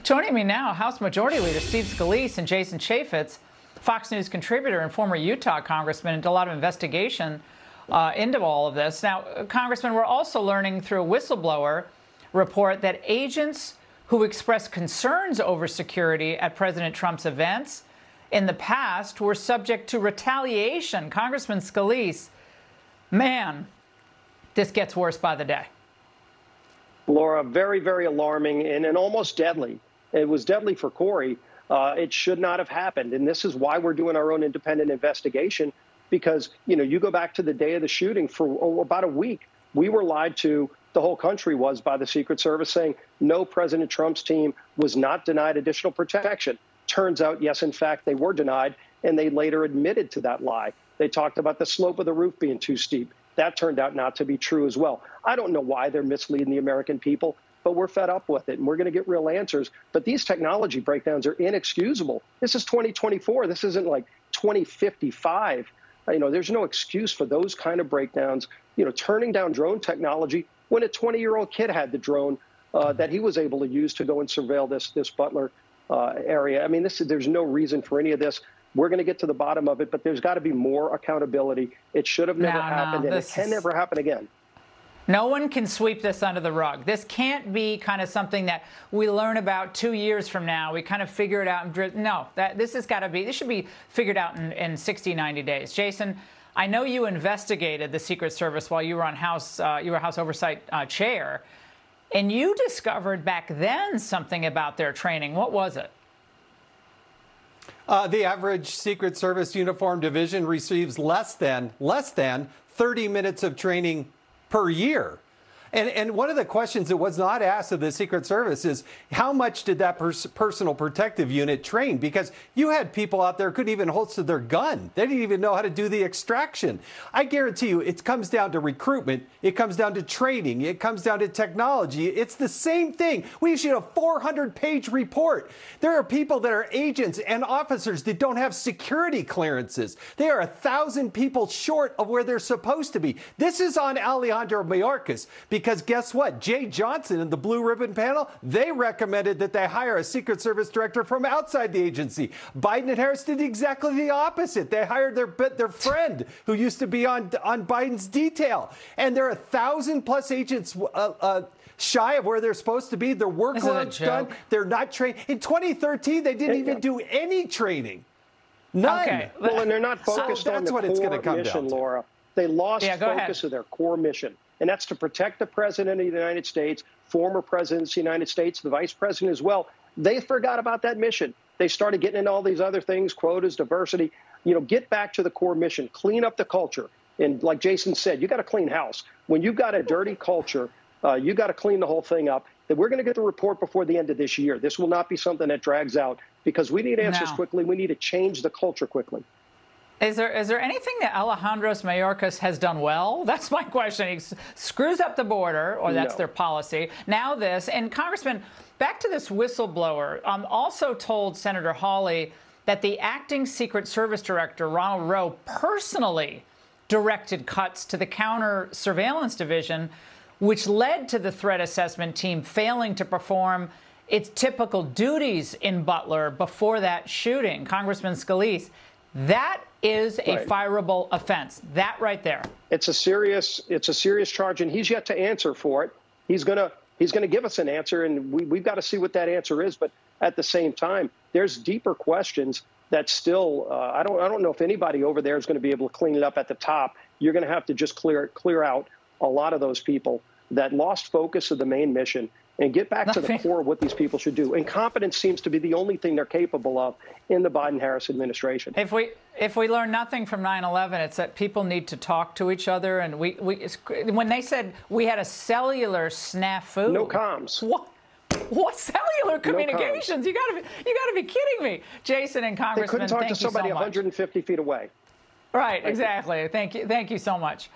Joining me now, House Majority Leader Steve Scalise and Jason Chaffetz, Fox News contributor and former Utah congressman, did a lot of investigation into all of this. Now, Congressman, we're also learning through a whistleblower report that agents who expressed concerns over security at President Trump's events in the past were subject to retaliation. Congressman Scalise, man, this gets worse by the day. Laura, very, very alarming and almost deadly. It was deadly for Corey. It should not have happened. And this is why we're doing our own independent investigation, because, you know, you go back to the day of the shooting, for about a week, we were lied to. The whole country was, by the Secret Service, saying no, President Trump's team was not denied additional protection. Turns out, yes, in fact, they were denied, and they later admitted to that lie. They talked about the slope of the roof being too steep. That turned out not to be true as well. I don't know why they're misleading the American people, but we're fed up with it, and we're going to get real answers. But these technology breakdowns are inexcusable. This is 2024. This isn't like 2055. You know, there's no excuse for those kind of breakdowns. You know, turning down drone technology when a 20-year-old kid had the drone that he was able to use to go and surveil this Butler area. I mean, there's no reason for any of this. We're going to get to the bottom of it, but there's got to be more accountability. It should have never happened, and it can never happen again. No one can sweep this under the rug. This can't be kind of something that we learn about 2 years from now. We kind of figure it out. No, this should be figured out in 60, 90 days. Jason, I know you investigated the Secret Service while you were on House Oversight chair, and you discovered back then something about their training. What was it? The average Secret Service uniform division receives less than 30 minutes of training per year. And one of the questions that was not asked of the Secret Service is, how much did that personal protective unit train? Because you had people out there who couldn't even holster their gun. They didn't even know how to do the extraction. I guarantee you it comes down to recruitment. It comes down to training. It comes down to technology. It's the same thing. We issued a 400-page report. There are people that are agents and officers that don't have security clearances. They are 1,000 people short of where they're supposed to be. This is on Alejandro Mayorkas, because guess what? Jay Johnson and the Blue Ribbon panel, they recommended that they hire a Secret Service director from outside the agency. Biden and Harris did exactly the opposite. They hired their friend who used to be on Biden's detail. And there are 1,000+ agents shy of where they're supposed to be. Their workload's done. They're not trained. In 2013, they didn't even do any training. None. Okay. Well, and they're not focused on the core mission, Laura. They lost focus of their core mission. And that's to protect the President of the United States, former President of the United States, the Vice President as well. They forgot about that mission. They started getting into all these other things, quotas, diversity. You know, get back to the core mission, clean up the culture. And like Jason said, you got to clean house. When you've got a dirty culture, you got to clean the whole thing up. And we're going to get the report before the end of this year. This will not be something that drags out, because we need answers quickly. We need to change the culture quickly. Is there anything that Alejandro Mayorkas has done well? That's my question. He screws up the border, or that's their policy. Now this. And Congressman, back to this whistleblower, also told Senator Hawley that the acting Secret Service director, Ronald Rowe, personally directed cuts to the counter surveillance division, which led to the threat assessment team failing to perform its typical duties in Butler before that shooting. Congressman Scalise, that is a fireable offense. That right there. It's a serious charge, and he's yet to answer for it. He's gonna give us an answer, and we've got to see what that answer is. But at the same time, there's deeper questions that still I don't know if anybody over there is going to be able to clean it up at the top. You're going to have to just clear out a lot of those people that lost focus of the main mission and get back to the core of what these people should do. Incompetence seems to be the only thing they're capable of in the Biden-Harris administration. If we learn nothing from 9/11, it's that people need to talk to each other. And when they said we had a cellular snafu, no comms. What cellular communications? No, you gotta be kidding me, Jason and Congressman. They couldn't talk to somebody 150 feet away. Right, exactly. Thank you so much.